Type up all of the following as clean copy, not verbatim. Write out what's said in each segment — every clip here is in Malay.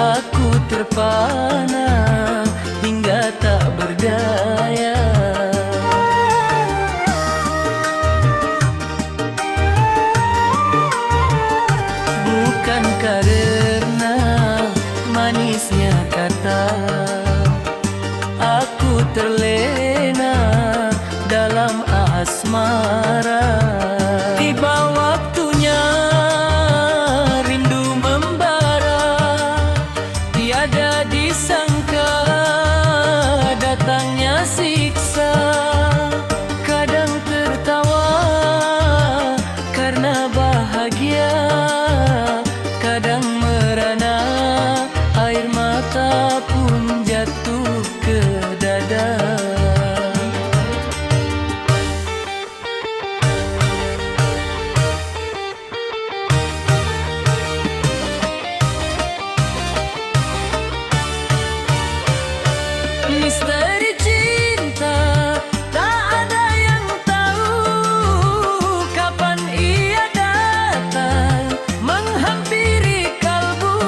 Aku terpana hingga tak berdaya. Bukan karena manisnya kata, aku terlena dalam asmara. Tiba waktunya rindu membara, tiada disangka datangnya siksa. Kadang tertawa karena bahagia, kadang merana air mata pun jatuh ke dada. Misteri cinta, tak ada yang tahu kapan ia datang menghampiri kalbu.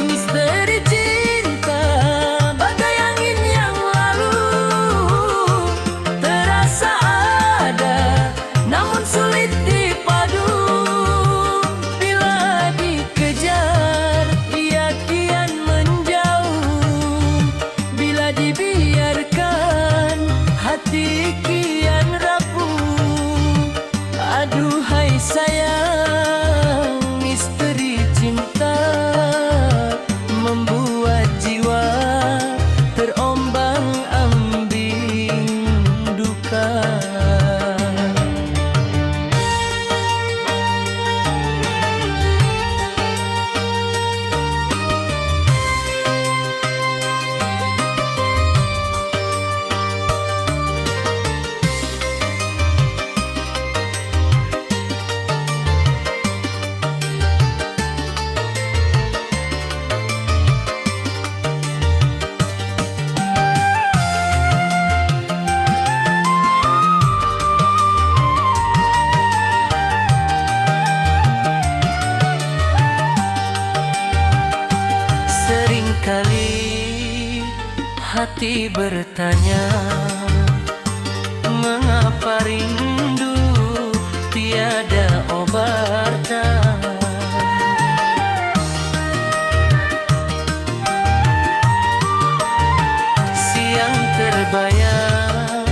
Misteri cinta, bagai angin yang lalu, terasa ada namun sulit dipadu. Bila dikejar ia kian menjauh, bila dibiarkan hati kian rapuh. Aduhai sayang, misteri cinta membuat jiwa terombang-ambing duka. Seringkali hati bertanya, mengapa rindu tiada obatan? Siang terbayang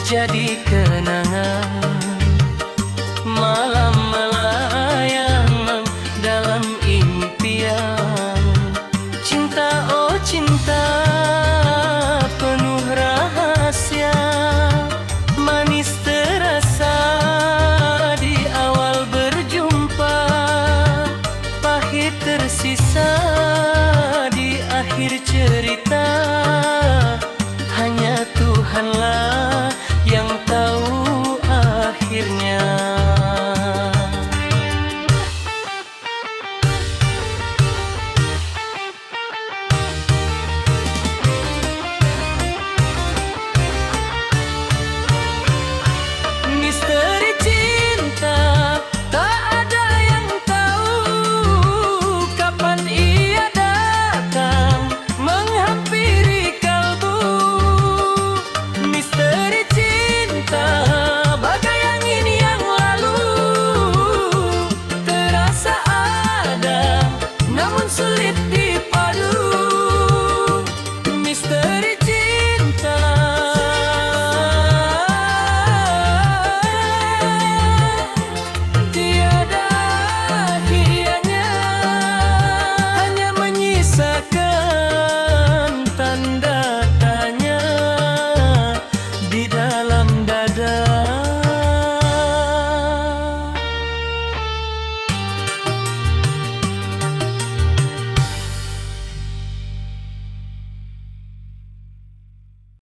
jadi kenangan, malam melayang dalam impian. Cinta, oh cinta, penuh rahasia, manis terasa di awal berjumpa, pahit tersisa di akhir cerita. Hanya Tuhanlah yang tahu akhirnya. Misteri cinta, tak ada yang tahu kapan ia datang menghampiri kalbu. Misteri cinta, bagai angin yang lalu, terasa ada namun sulit